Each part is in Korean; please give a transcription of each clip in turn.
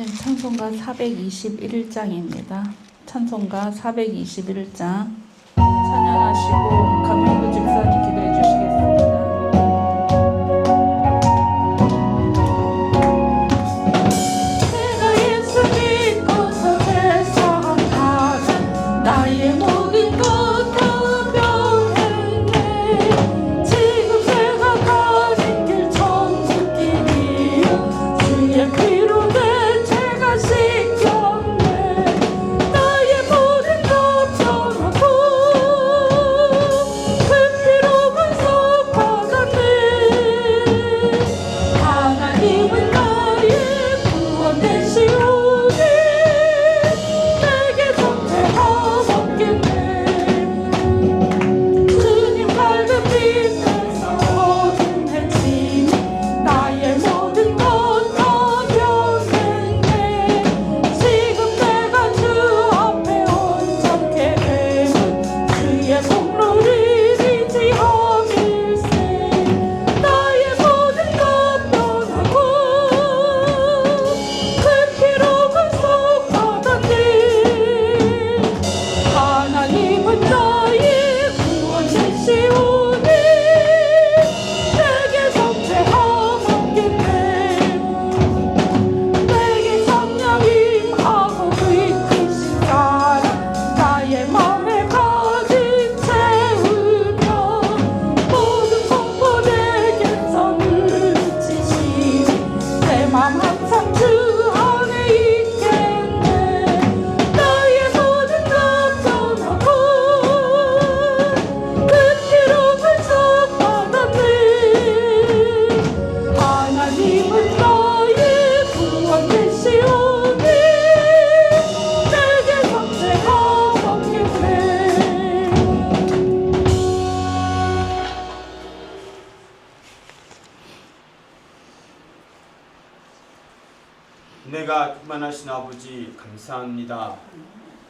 네, 찬송가 421장입니다. 찬송가 421장 찬양하시고 강민구 집사님 기도해 주시겠습니다. 내가 예수 믿고서 세상 가는 나의 모든 것 다 변했네. 지금 내가 가는 길 천국길이요 주의 피로 내 죄가 씻겼네. 나의 모든 것 변하고 그 피로 구속받았네. 하나님은 나의 구원 되시오니 내게 전폐하옵겠네. 주님 밝은 빛에서 어둠 해치니 나의 모든 것 다 변했네. 지금 내가 주 앞에 온전케 되면 주의 공로를 의지함일세. 나의 모든 것 변하고 그 피로 구속받았네. 하나님은 나의 구원 되시오니 내게 전폐하옵겠네. 내게 성령 임하고 이끄신 사랑 나의 맘에 가득 채우며 모든 공포 내게서 물리치시니 내 맘 항상 주 안에 있겠네. 나의 모든 것 변하고 그 피로 구속받았네. 하나님은 나의 구원 되시오니 내게 전폐하옵겠네. 내가 충만하신 아버지 감사합니다.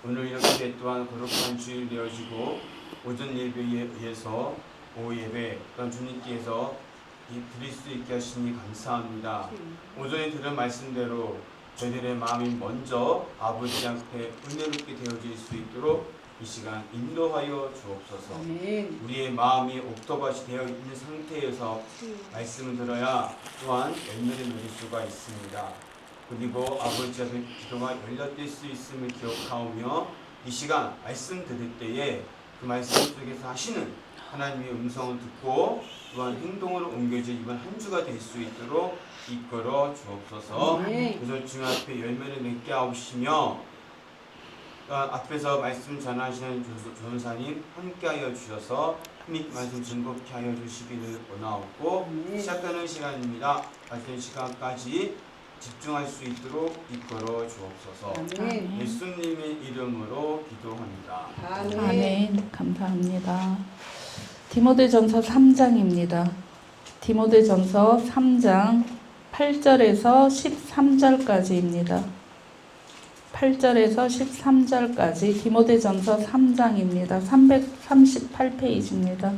오늘 이렇게 또한 거룩한 주일 되어지고 오전 예배에 의해서 오후 예배 또한 주님께서 드릴 수 있게 하시니 감사합니다. 오전에 들은 말씀대로 저희들의 마음이 먼저 아버지 앞에 은혜롭게 되어질 수 있도록 이 시간 인도하여 주옵소서. 우리의 마음이 옥토밭이 되어 있는 상태에서 말씀을 들어야 또한 열매를 맺을 수가 있습니다. 그리고 아버지 앞에 기도가 열렸을 수 있음을 기억하오며 이 시간 말씀 들을 때에 그 말씀 속에서 하시는 하나님의 음성을 듣고 또한 행동으로 옮겨져 이번 한 주가 될 수 있도록 이끌어 주옵소서. 그래서 주 앞에 열매를 맺게 하옵시며 앞에서 말씀 전하시는 전사님 함께하여 주셔서 흠입 말씀 즐겁게 하여 주시기를 원하옵고 시작하는 시간입니다. 같은 시간까지 집중할 수 있도록 이끌어 주옵소서. 예수님의 이름으로 기도합니다. 아멘. 감사합니다. 디모데전서 3장입니다. 디모데전서 3장 8절에서 13절까지입니다. 8절에서 13절까지 디모데전서 3장입니다. 338페이지입니다.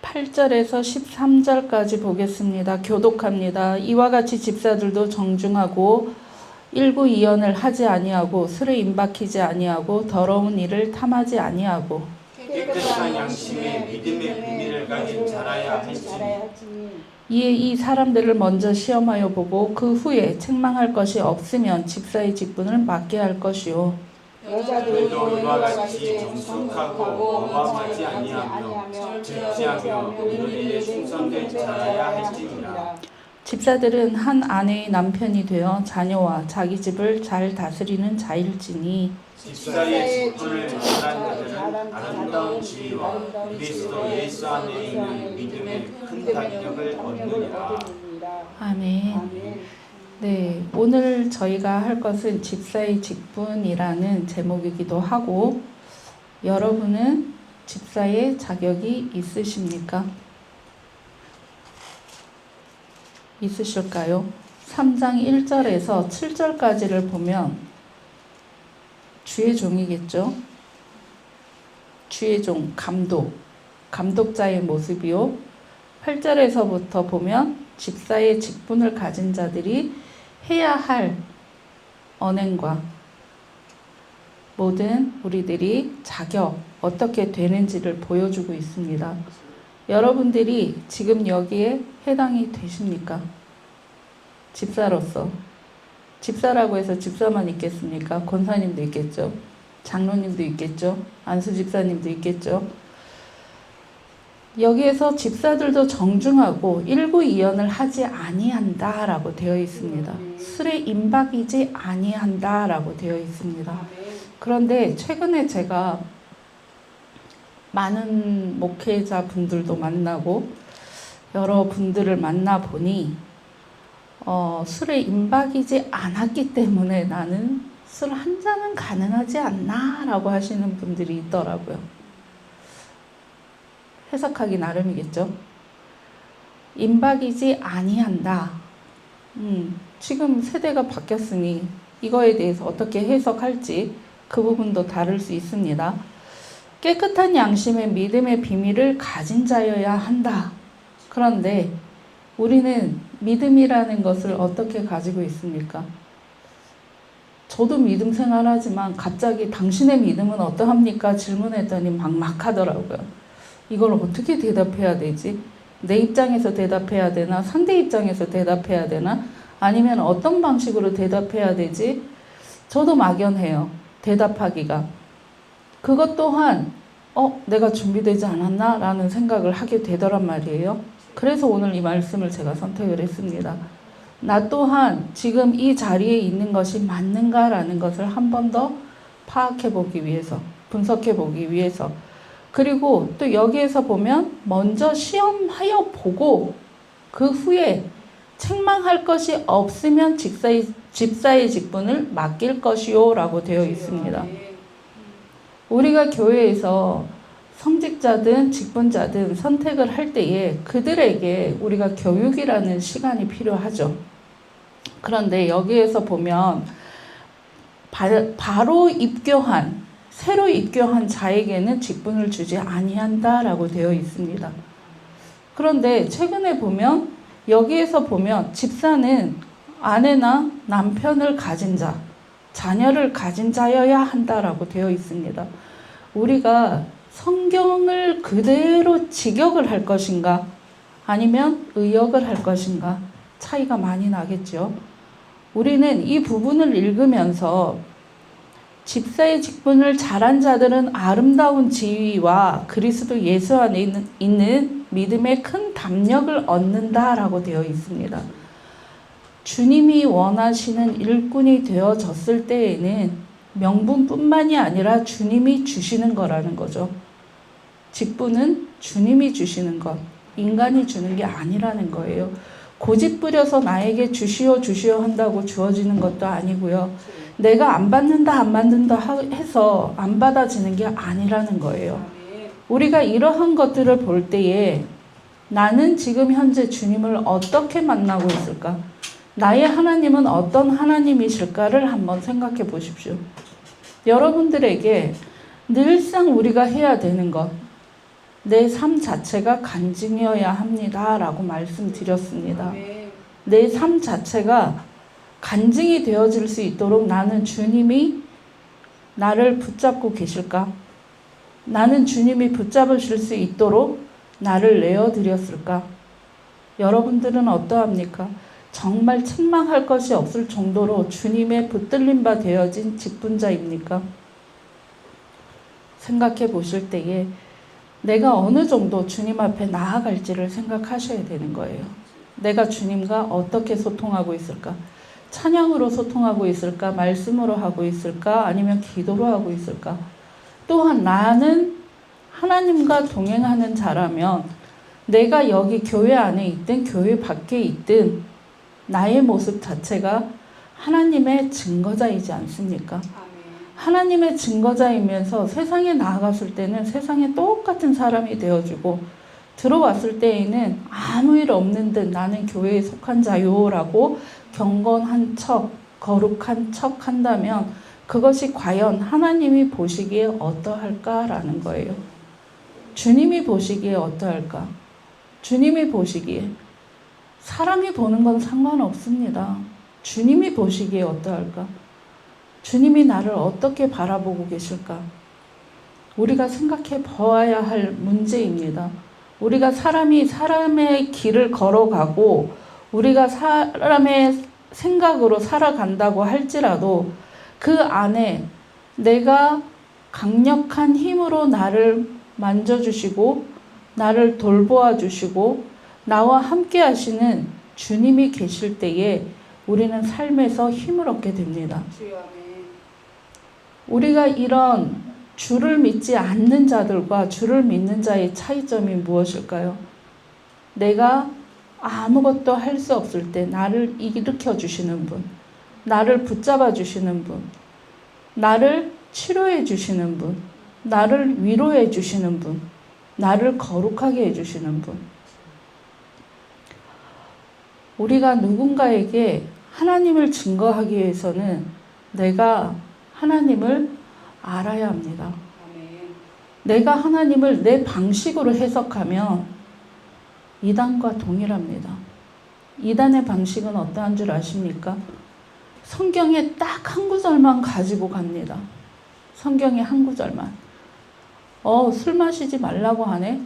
8절에서 13절까지 보겠습니다. 교독합니다. 이와 같이 집사들도 정중하고 일구이연을 하지 아니하고 술에 임박히지 아니하고 더러운 일을 탐하지 아니하고 깨끗한 양심에 믿음의 분위를 가진 자라야 할지니 이에 이 사람들을 먼저 시험하여 보고 그 후에 책망할 것이 없으면 집사의 직분을 맡게 할 것이요. 여자들도 이와 같이 정숙하고 어마어마하지 아니하며 절제하며 모든 일에 충성된 자라야 할지니라. 집사들은 한 아내의 남편이 되어 자녀와 자기 집을 잘 다스리는 자일지니 집사의 직분을 잘하는 자들은 아름다운 지위와 그리스도 예수 안에 있는 믿음의 큰 간격을 얻느니라. 아멘. 네, 오늘 저희가 할 것은 집사의 직분이라는 제목이기도 하고, 여러분은 집사의 자격이 있으십니까? 있으실까요? 3장 1절에서 7절까지를 보면 주의 종이겠죠? 주의 종, 감독자의 모습이요. 8절에서부터 보면 집사의 직분을 가진 자들이 해야 할 언행과 모든 우리들이 자격 어떻게 되는지를 보여주고 있습니다. 여러분들이 지금 여기에 해당이 되십니까? 집사로서. 집사라고 해서 집사만 있겠습니까? 권사님도 있겠죠. 장로님도 있겠죠. 안수 집사님도 있겠죠. 여기에서 집사들도 정중하고 일구이연을 하지 아니한다라고 되어 있습니다. 술에 임박이지 아니한다라고 되어 있습니다. 그런데 최근에 제가 많은 목회자 분들도 만나고 여러 분들을 만나보니 술에 임박이지 않았기 때문에 나는 술 한 잔은 가능하지 않나 라고 하시는 분들이 있더라고요. 해석하기 나름이겠죠. 임박이지 아니한다. 지금 세대가 바뀌었으니 이거에 대해서 어떻게 해석할지 그 부분도 다를 수 있습니다. 깨끗한 양심의 믿음의 비밀을 가진 자여야 한다. 그런데 우리는 믿음이라는 것을 어떻게 가지고 있습니까? 저도 믿음 생활하지만 갑자기 당신의 믿음은 어떠합니까? 질문했더니 막막하더라고요. 이걸 어떻게 대답해야 되지? 내 입장에서 대답해야 되나? 상대 입장에서 대답해야 되나? 아니면 어떤 방식으로 대답해야 되지? 저도 막연해요. 대답하기가. 그것 또한 내가 준비되지 않았나? 라는 생각을 하게 되더란 말이에요. 그래서 오늘 이 말씀을 제가 선택을 했습니다. 나 또한 지금 이 자리에 있는 것이 맞는가라는 것을 한 번 더 파악해 보기 위해서, 분석해 보기 위해서, 그리고 또 여기에서 보면 먼저 시험하여 보고 그 후에 책망할 것이 없으면 집사의 직분을 맡길 것이요 라고 되어 있습니다. 우리가 교회에서 성직자든 직분자든 선택을 할 때에 그들에게 우리가 교육이라는 시간이 필요하죠. 그런데 여기에서 보면 바로 입교한, 새로 입교한 자에게는 직분을 주지 아니한다라고 되어 있습니다. 그런데 최근에 보면 여기에서 보면 집사는 아내나 남편을 가진 자, 자녀를 가진 자여야 한다라고 되어 있습니다. 우리가 성경을 그대로 직역을 할 것인가 아니면 의역을 할 것인가 차이가 많이 나겠죠. 우리는 이 부분을 읽으면서 집사의 직분을 잘한 자들은 아름다운 지위와 그리스도 예수 안에 있는 믿음의 큰 담력을 얻는다라고 되어 있습니다. 주님이 원하시는 일꾼이 되어졌을 때에는 명분뿐만이 아니라 주님이 주시는 거라는 거죠. 직분은 주님이 주시는 것, 인간이 주는 게 아니라는 거예요. 고집 부려서 나에게 주시오 한다고 주어지는 것도 아니고요. 내가 안 받는다 해서 안 받아지는 게 아니라는 거예요. 우리가 이러한 것들을 볼 때에 나는 지금 현재 주님을 어떻게 만나고 있을까? 나의 하나님은 어떤 하나님이실까를 한번 생각해 보십시오. 여러분들에게 늘상 우리가 해야 되는 것, 내 삶 자체가 간증이어야 합니다 라고 말씀드렸습니다. 내 삶 자체가 간증이 되어질 수 있도록 나는 주님이 나를 붙잡고 계실까? 나는 주님이 붙잡으실 수 있도록 나를 내어드렸을까? 여러분들은 어떠합니까? 정말 책망할 것이 없을 정도로 주님의 붙들림 바 되어진 직분자입니까? 생각해 보실 때에 내가 어느 정도 주님 앞에 나아갈지를 생각하셔야 되는 거예요. 내가 주님과 어떻게 소통하고 있을까? 찬양으로 소통하고 있을까? 말씀으로 하고 있을까? 아니면 기도로 하고 있을까? 또한 나는 하나님과 동행하는 자라면 내가 여기 교회 안에 있든 교회 밖에 있든 나의 모습 자체가 하나님의 증거자이지 않습니까? 하나님의 증거자이면서 세상에 나아갔을 때는 세상에 똑같은 사람이 되어주고 들어왔을 때에는 아무 일 없는 듯 나는 교회에 속한 자요라고 경건한 척, 거룩한 척 한다면 그것이 과연 하나님이 보시기에 어떠할까라는 거예요. 주님이 보시기에 어떠할까? 주님이 보시기에 사람이 보는 건 상관없습니다. 주님이 보시기에 어떠할까? 주님이 나를 어떻게 바라보고 계실까? 우리가 생각해 보아야 할 문제입니다. 우리가 사람의 길을 걸어가고 우리가 사람의 생각으로 살아간다고 할지라도 그 안에 내가 강력한 힘으로 나를 만져주시고 나를 돌보아 주시고 나와 함께 하시는 주님이 계실 때에 우리는 삶에서 힘을 얻게 됩니다. 우리가 이런 주를 믿지 않는 자들과 주를 믿는 자의 차이점이 무엇일까요? 내가 아무것도 할 수 없을 때 나를 일으켜 주시는 분, 나를 붙잡아 주시는 분, 나를 치료해 주시는 분, 나를 위로해 주시는 분, 나를 거룩하게 해주시는 분. 우리가 누군가에게 하나님을 증거하기 위해서는 내가 하나님을 알아야 합니다. 내가 하나님을 내 방식으로 해석하면 이단과 동일합니다. 이단의 방식은 어떠한 줄 아십니까? 성경에 딱 한 구절만 가지고 갑니다. 성경에 한 구절만. 술 마시지 말라고 하네?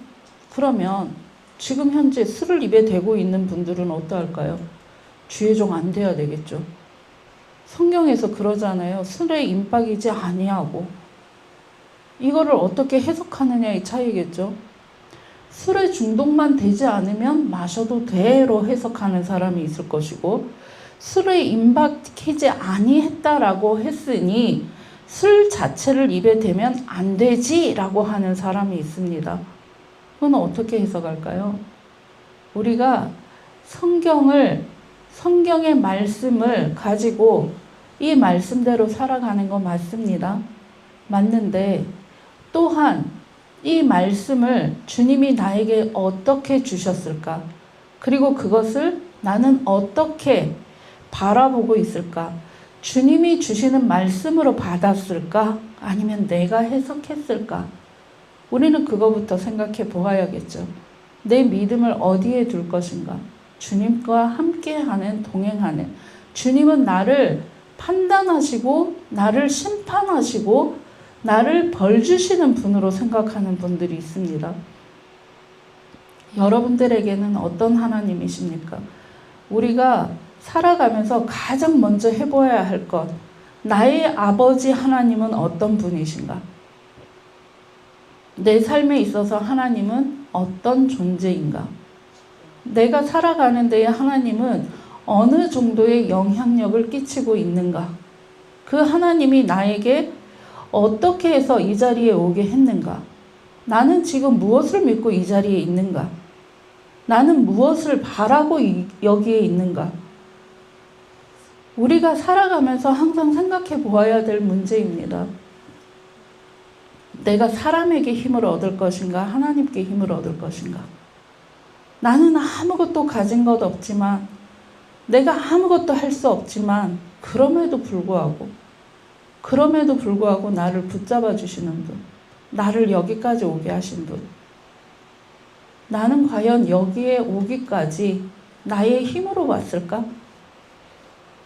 그러면 지금 현재 술을 입에 대고 있는 분들은 어떠할까요? 주의 종 안 돼야 되겠죠. 성경에서 그러잖아요. 술에 임박이지 아니하고. 이거를 어떻게 해석하느냐의 차이겠죠. 술에 중독만 되지 않으면 마셔도 돼로 해석하는 사람이 있을 것이고, 술에 임박하지 아니했다라고 했으니 술 자체를 입에 대면 안 되지라고 하는 사람이 있습니다. 그건 어떻게 해석할까요? 우리가 성경의 말씀을 가지고 이 말씀대로 살아가는 거 맞습니다. 맞는데 또한 이 말씀을 주님이 나에게 어떻게 주셨을까? 그리고 그것을 나는 어떻게 바라보고 있을까? 주님이 주시는 말씀으로 받았을까? 아니면 내가 해석했을까? 우리는 그거부터 생각해 보아야겠죠. 내 믿음을 어디에 둘 것인가? 주님과 함께하는, 동행하는. 주님은 나를 판단하시고 나를 심판하시고 나를 벌 주시는 분으로 생각하는 분들이 있습니다. 여러분들에게는 어떤 하나님이십니까? 우리가 살아가면서 가장 먼저 해보아야 할 것, 나의 아버지 하나님은 어떤 분이신가? 내 삶에 있어서 하나님은 어떤 존재인가? 내가 살아가는 데에 하나님은 어느 정도의 영향력을 끼치고 있는가? 그 하나님이 나에게 어떻게 해서 이 자리에 오게 했는가? 나는 지금 무엇을 믿고 이 자리에 있는가? 나는 무엇을 바라고 여기에 있는가? 우리가 살아가면서 항상 생각해 보아야 될 문제입니다. 내가 사람에게 힘을 얻을 것인가? 하나님께 힘을 얻을 것인가? 나는 아무것도 가진 것 없지만, 내가 아무것도 할 수 없지만, 그럼에도 불구하고 나를 붙잡아 주시는 분, 나를 여기까지 오게 하신 분, 나는 과연 여기에 오기까지 나의 힘으로 왔을까?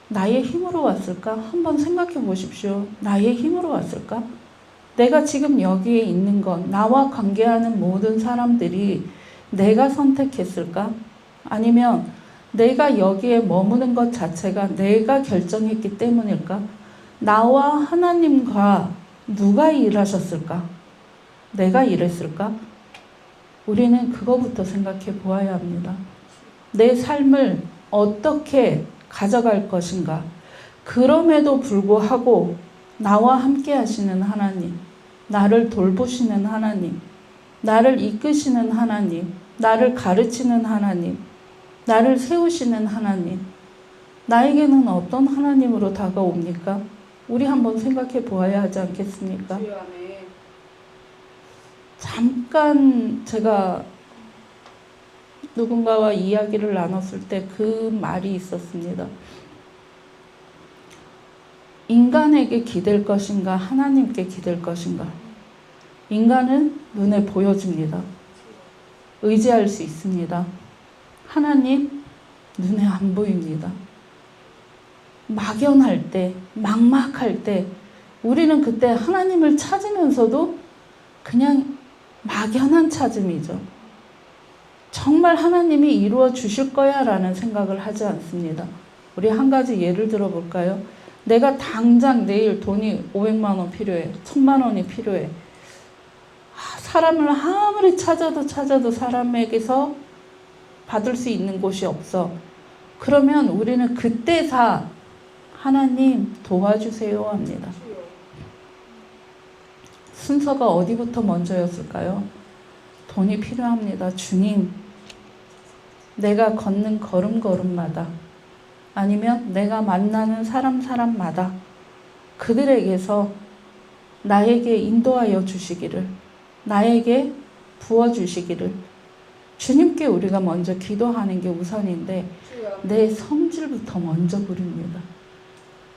나의 힘으로 왔을까? 한번 생각해 보십시오. 나의 힘으로 왔을까? 내가 지금 여기에 있는 건, 나와 관계하는 모든 사람들이 내가 선택했을까? 아니면 내가 여기에 머무는 것 자체가 내가 결정했기 때문일까? 나와 하나님과 누가 일하셨을까? 내가 일했을까? 우리는 그거부터 생각해 보아야 합니다. 내 삶을 어떻게 가져갈 것인가? 그럼에도 불구하고 나와 함께 하시는 하나님, 나를 돌보시는 하나님, 나를 이끄시는 하나님, 나를 가르치는 하나님, 나를 세우시는 하나님, 나에게는 어떤 하나님으로 다가옵니까? 우리 한번 생각해 보아야 하지 않겠습니까? 잠깐 제가 누군가와 이야기를 나눴을 때 그 말이 있었습니다. 인간에게 기댈 것인가, 하나님께 기댈 것인가? 인간은 눈에 보여집니다. 의지할 수 있습니다. 하나님 눈에 안 보입니다. 막연할 때, 막막할 때 우리는 그때 하나님을 찾으면서도 그냥 막연한 찾음이죠. 정말 하나님이 이루어 주실 거야 라는 생각을 하지 않습니다. 우리 한 가지 예를 들어 볼까요? 내가 당장 내일 돈이 500만 원 필요해. 1000만 원이 필요해. 사람을 아무리 찾아도 사람에게서 받을 수 있는 곳이 없어. 그러면 우리는 그때사 하나님 도와주세요 합니다. 순서가 어디부터 먼저였을까요? 돈이 필요합니다. 주님, 내가 걷는 걸음걸음마다 아니면 내가 만나는 사람마다 그들에게서 나에게 인도하여 주시기를, 나에게 부어주시기를 주님께 우리가 먼저 기도하는 게 우선인데 내 성질부터 먼저 부립니다.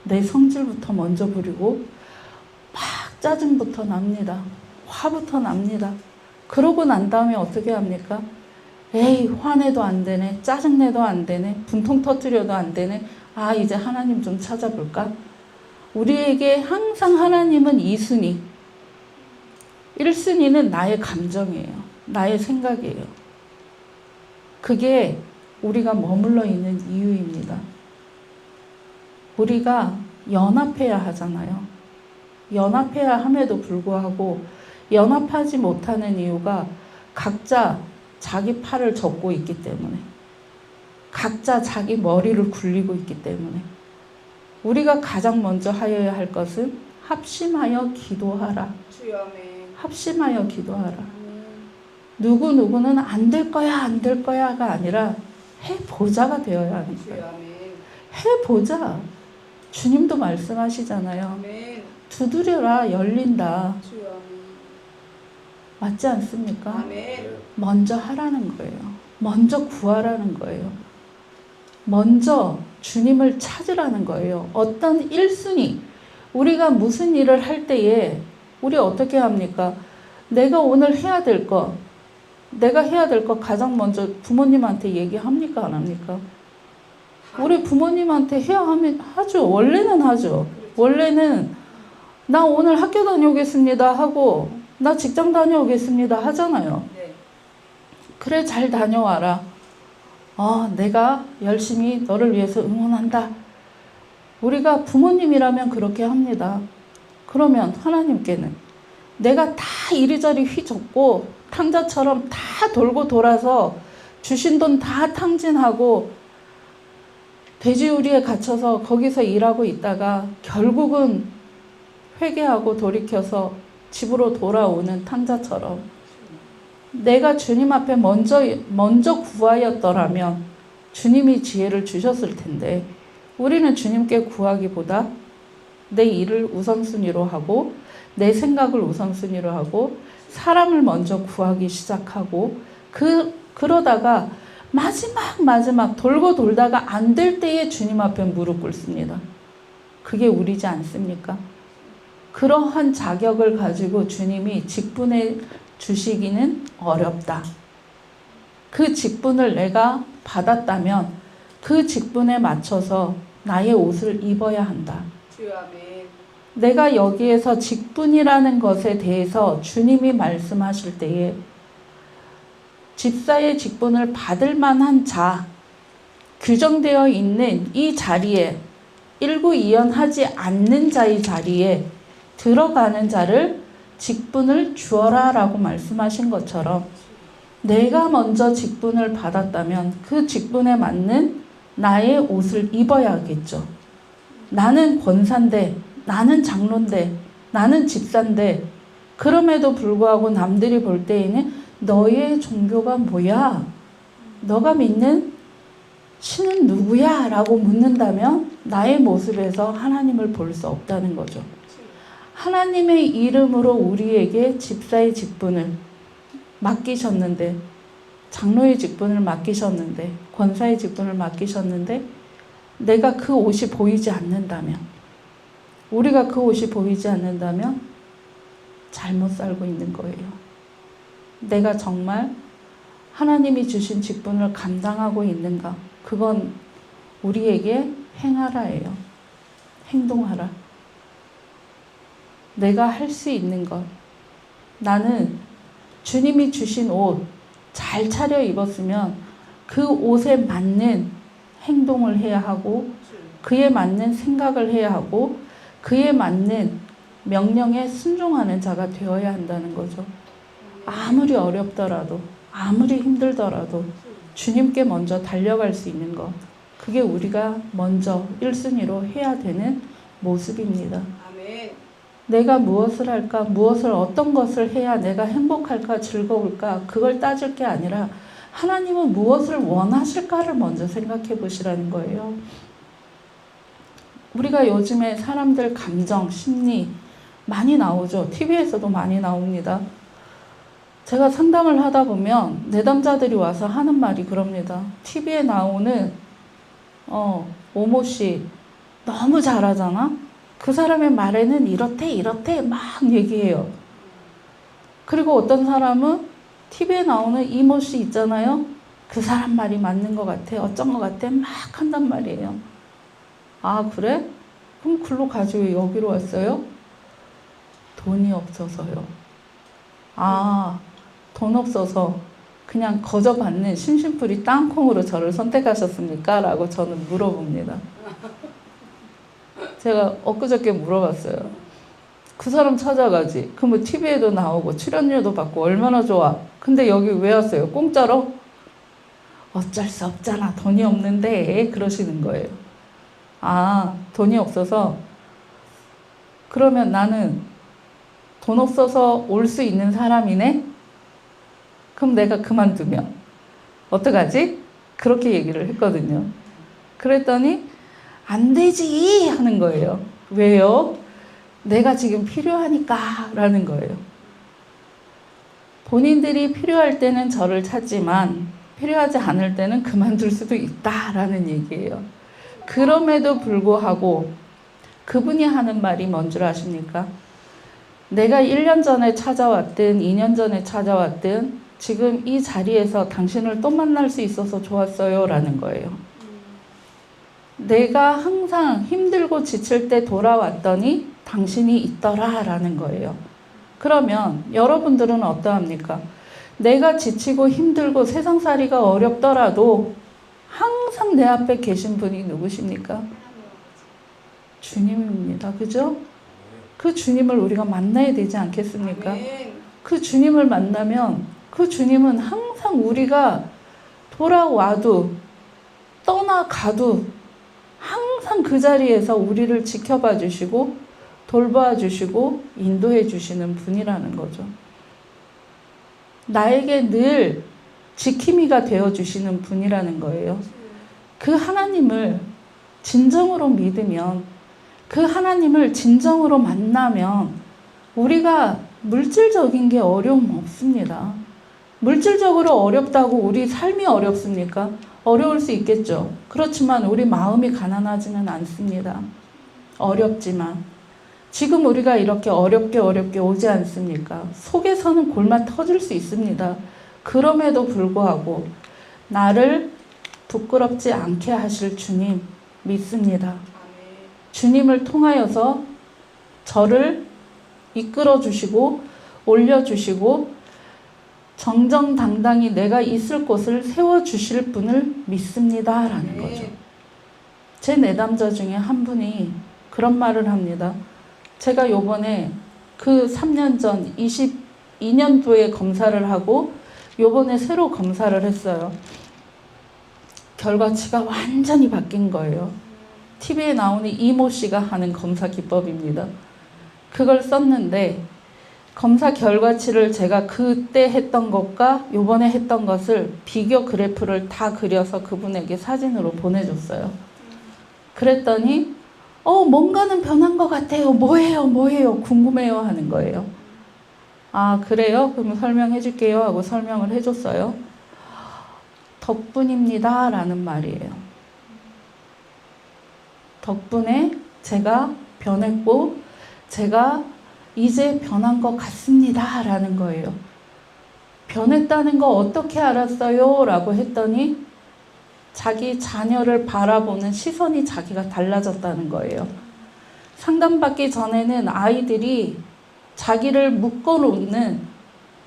내 성질부터 먼저 부리고 막 짜증부터 납니다. 화부터 납니다. 그러고 난 다음에 어떻게 합니까? 에이, 화내도 안 되네. 짜증내도 안 되네. 분통 터뜨려도 안 되네. 아, 이제 하나님 좀 찾아볼까? 우리에게 항상 하나님은 2순위. 1순위는 나의 감정이에요. 나의 생각이에요. 그게 우리가 머물러 있는 이유입니다. 우리가 연합해야 하잖아요. 연합해야 함에도 불구하고 연합하지 못하는 이유가 각자 자기 팔을 젓고 있기 때문에, 각자 자기 머리를 굴리고 있기 때문에 우리가 가장 먼저 하여야 할 것은 합심하여 기도하라. 합심하여 기도하라. 누구는 안 될 거야가 아니라 해보자가 되어야 하는 거예요. 해보자. 주님도 말씀하시잖아요. 두드려라 열린다. 맞지 않습니까? 먼저 하라는 거예요. 먼저 구하라는 거예요. 먼저 주님을 찾으라는 거예요. 어떤 1순위, 우리가 무슨 일을 할 때에 우리 어떻게 합니까? 내가 오늘 해야 될 거, 내가 해야 될 거 가장 먼저 부모님한테 얘기합니까? 안 합니까? 우리 부모님한테 해야 하죠. 원래는 하죠. 원래는 나 오늘 학교 다녀오겠습니다 하고 나 직장 다녀오겠습니다 하잖아요. 그래, 잘 다녀와라. 내가 열심히 너를 위해서 응원한다. 우리가 부모님이라면 그렇게 합니다. 그러면 하나님께는 내가 다 이리저리 휘젓고 탕자처럼 다 돌고 돌아서 주신 돈 다 탕진하고 돼지우리에 갇혀서 거기서 일하고 있다가 결국은 회개하고 돌이켜서 집으로 돌아오는 탕자처럼 내가 주님 앞에 먼저 구하였더라면 주님이 지혜를 주셨을 텐데 우리는 주님께 구하기보다 내 일을 우선순위로 하고 내 생각을 우선순위로 하고 사람을 먼저 구하기 시작하고 그러다가 마지막 돌고 돌다가 안 될 때에 주님 앞에 무릎 꿇습니다. 그게 우리지 않습니까? 그러한 자격을 가지고 주님이 직분해 주시기는 어렵다. 그 직분을 내가 받았다면 그 직분에 맞춰서 나의 옷을 입어야 한다. 내가 여기에서 직분이라는 것에 대해서 주님이 말씀하실 때에 집사의 직분을 받을 만한 자, 규정되어 있는 이 자리에 일구이연하지 않는 자의 자리에 들어가는 자를 직분을 주어라 라고 말씀하신 것처럼 내가 먼저 직분을 받았다면 그 직분에 맞는 나의 옷을 입어야겠죠. 나는 권사인데, 나는 장로인데, 나는 집사인데 그럼에도 불구하고 남들이 볼 때에는 너의 종교가 뭐야? 너가 믿는 신은 누구야? 라고 묻는다면 나의 모습에서 하나님을 볼 수 없다는 거죠. 하나님의 이름으로 우리에게 집사의 직분을 맡기셨는데, 장로의 직분을 맡기셨는데, 권사의 직분을 맡기셨는데 내가 그 옷이 보이지 않는다면, 우리가 그 옷이 보이지 않는다면 잘못 살고 있는 거예요. 내가 정말 하나님이 주신 직분을 감당하고 있는가? 그건 우리에게 행하라예요. 행동하라. 내가 할 수 있는 것. 나는 주님이 주신 옷 잘 차려 입었으면 그 옷에 맞는 행동을 해야 하고 그에 맞는 생각을 해야 하고 그에 맞는 명령에 순종하는 자가 되어야 한다는 거죠. 아무리 어렵더라도 아무리 힘들더라도 주님께 먼저 달려갈 수 있는 것. 그게 우리가 먼저 1순위로 해야 되는 모습입니다. 아멘. 내가 무엇을 할까? 무엇을 어떤 것을 해야 내가 행복할까? 즐거울까? 그걸 따질 게 아니라 하나님은 무엇을 원하실까를 먼저 생각해 보시라는 거예요. 우리가 요즘에 사람들 감정, 심리 많이 나오죠. TV에서도 많이 나옵니다. 제가 상담을 하다 보면 내담자들이 와서 하는 말이 그럽니다. TV에 나오는 오모 씨 너무 잘하잖아. 그 사람의 말에는 이렇대 막 얘기해요. 그리고 어떤 사람은 TV에 나오는 이모 씨 있잖아요. 그 사람 말이 맞는 것 같아. 어쩐 것 같아. 막 한단 말이에요. 아, 그래? 그럼 글로 가지 왜 여기로 왔어요? 돈이 없어서요. 아, 돈 없어서 그냥 거저 받는 심심풀이 땅콩으로 저를 선택하셨습니까? 라고 저는 물어봅니다. 제가 엊그저께 물어봤어요. 그 사람 찾아가지. 그럼 TV에도 나오고 출연료도 받고 얼마나 좋아. 근데 여기 왜 왔어요? 공짜로? 어쩔 수 없잖아. 돈이 없는데. 그러시는 거예요. 아, 돈이 없어서. 그러면 나는 돈 없어서 올 수 있는 사람이네? 그럼 내가 그만두면 어떡하지? 그렇게 얘기를 했거든요. 그랬더니 안 되지 하는 거예요. 왜요? 내가 지금 필요하니까 라는 거예요. 본인들이 필요할 때는 저를 찾지만 필요하지 않을 때는 그만둘 수도 있다라는 얘기예요. 그럼에도 불구하고 그분이 하는 말이 뭔 줄 아십니까? 내가 1년 전에 찾아왔든 2년 전에 찾아왔든 지금 이 자리에서 당신을 또 만날 수 있어서 좋았어요 라는 거예요. 내가 항상 힘들고 지칠 때 돌아왔더니 당신이 있더라 라는 거예요. 그러면 여러분들은 어떠합니까? 내가 지치고 힘들고 세상살이가 어렵더라도 항상 내 앞에 계신 분이 누구십니까? 주님입니다. 그죠? 그 주님을 우리가 만나야 되지 않겠습니까? 아멘. 그 주님을 만나면 그 주님은 항상 우리가 돌아와도 떠나가도 항상 그 자리에서 우리를 지켜봐 주시고 돌봐 주시고 인도해 주시는 분이라는 거죠. 나에게 늘 지킴이가 되어 주시는 분이라는 거예요. 그 하나님을 진정으로 믿으면 그 하나님을 진정으로 만나면 우리가 물질적인 게 어려움 없습니다. 물질적으로 어렵다고 우리 삶이 어렵습니까? 어려울 수 있겠죠. 그렇지만 우리 마음이 가난하지는 않습니다. 어렵지만 지금 우리가 이렇게 어렵게 오지 않습니까? 속에서는 골마 터질 수 있습니다. 그럼에도 불구하고 나를 부끄럽지 않게 하실 주님 믿습니다. 주님을 통하여서 저를 이끌어 주시고 올려 주시고 정정당당히 내가 있을 곳을 세워 주실 분을 믿습니다 라는 거죠. 제 내담자 중에 한 분이 그런 말을 합니다. 제가 요번에 그 3년 전 22년도에 검사를 하고 요번에 새로 검사를 했어요. 결과치가 완전히 바뀐 거예요. TV에 나오는 이모 씨가 하는 검사 기법입니다. 그걸 썼는데 검사 결과치를 제가 그때 했던 것과 요번에 했던 것을 비교 그래프를 다 그려서 그분에게 사진으로 보내줬어요. 그랬더니 뭔가는 변한 것 같아요. 뭐예요? 궁금해요 하는 거예요. 아, 그래요? 그럼 설명해 줄게요 하고 설명을 해줬어요. 덕분입니다 라는 말이에요. 덕분에 제가 변했고 제가 이제 변한 것 같습니다 라는 거예요. 변했다는 거 어떻게 알았어요? 라고 했더니 자기 자녀를 바라보는 시선이 자기가 달라졌다는 거예요. 상담받기 전에는 아이들이 자기를 묶어놓는,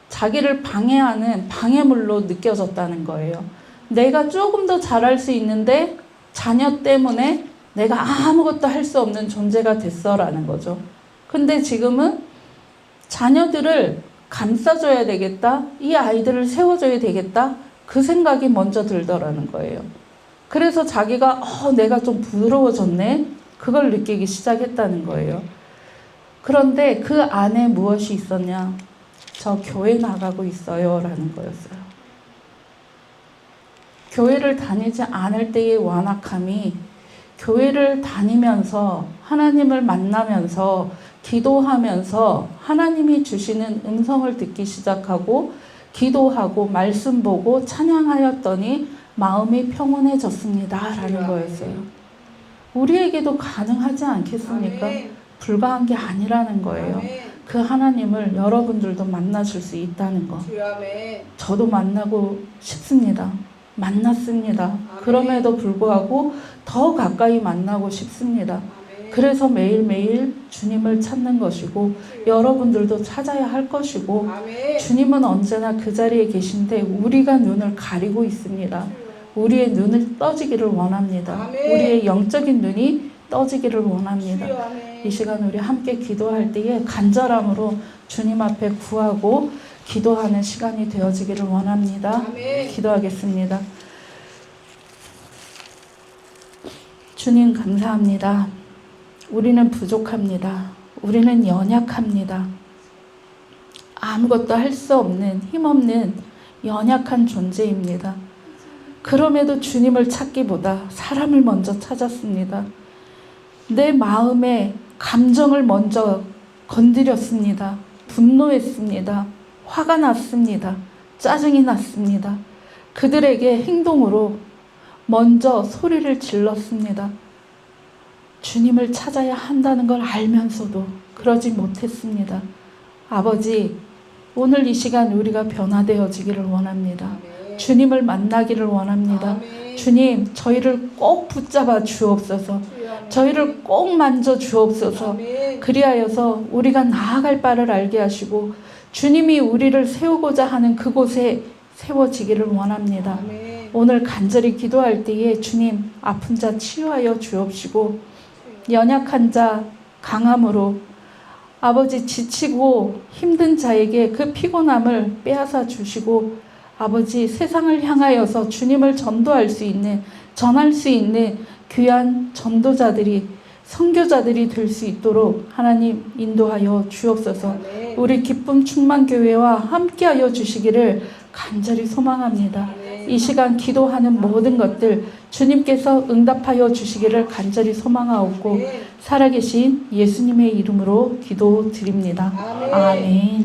자기를 방해하는 방해물로 느껴졌다는 거예요. 내가 조금 더 잘할 수 있는데 자녀 때문에 내가 아무것도 할 수 없는 존재가 됐어라는 거죠. 근데 지금은 자녀들을 감싸줘야 되겠다, 이 아이들을 세워줘야 되겠다, 그 생각이 먼저 들더라는 거예요. 그래서 자기가 내가 좀 부드러워졌네, 그걸 느끼기 시작했다는 거예요. 그런데 그 안에 무엇이 있었냐? 저 교회 나가고 있어요 라는 거였어요. 교회를 다니지 않을 때의 완악함이 교회를 다니면서 하나님을 만나면서 기도하면서 하나님이 주시는 음성을 듣기 시작하고 기도하고 말씀 보고 찬양하였더니 마음이 평온해졌습니다 라는 거였어요. 우리에게도 가능하지 않겠습니까? 아멘. 불가한 게 아니라는 거예요. 아멘. 그 하나님을 여러분들도 만나실 수 있다는 거. 주여 아멘. 저도 만나고 싶습니다. 만났습니다. 그럼에도 불구하고 더 가까이 만나고 싶습니다. 아멘. 그래서 매일매일 주님을 찾는 것이고 여러분들도 찾아야 할 것이고 아멘. 주님은 언제나 그 자리에 계신데 우리가 눈을 가리고 있습니다. 우리의 눈을 떠지기를 원합니다. 아멘. 우리의 영적인 눈이 떠지기를 원합니다. 주여 아멘. 이 시간 우리 함께 기도할 때에 간절함으로 주님 앞에 구하고 기도하는 시간이 되어지기를 원합니다. 아멘. 기도하겠습니다. 주님 감사합니다. 우리는 부족합니다. 우리는 연약합니다. 아무것도 할 수 없는 힘없는 연약한 존재입니다. 그럼에도 주님을 찾기보다 사람을 먼저 찾았습니다. 내 마음의 감정을 먼저 건드렸습니다. 분노했습니다. 화가 났습니다. 짜증이 났습니다. 그들에게 행동으로 먼저 소리를 질렀습니다. 주님을 찾아야 한다는 걸 알면서도 그러지 못했습니다. 아버지, 오늘 이 시간 우리가 변화되어지기를 원합니다. 아멘. 주님을 만나기를 원합니다. 아멘. 주님, 저희를 꼭 붙잡아 주옵소서. 주여 아멘. 저희를 꼭 만져 주옵소서. 아멘. 그리하여서 우리가 나아갈 바를 알게 하시고 주님이 우리를 세우고자 하는 그곳에 세워지기를 원합니다. 아멘. 오늘 간절히 기도할 때에 주님, 아픈 자 치유하여 주옵시고 연약한 자 강함으로 아버지, 지치고 힘든 자에게 그 피곤함을 빼앗아 주시고 아버지, 세상을 향하여서 주님을 전도할 수 있는, 전할 수 있는 귀한 전도자들이, 선교자들이 될 수 있도록 하나님 인도하여 주옵소서. 아멘. 우리 기쁨 충만교회와 함께하여 주시기를 간절히 소망합니다. 아멘. 이 시간 기도하는 모든 것들 주님께서 응답하여 주시기를 간절히 소망하옵고 아멘. 살아계신 예수님의 이름으로 기도드립니다. 아멘. 아멘.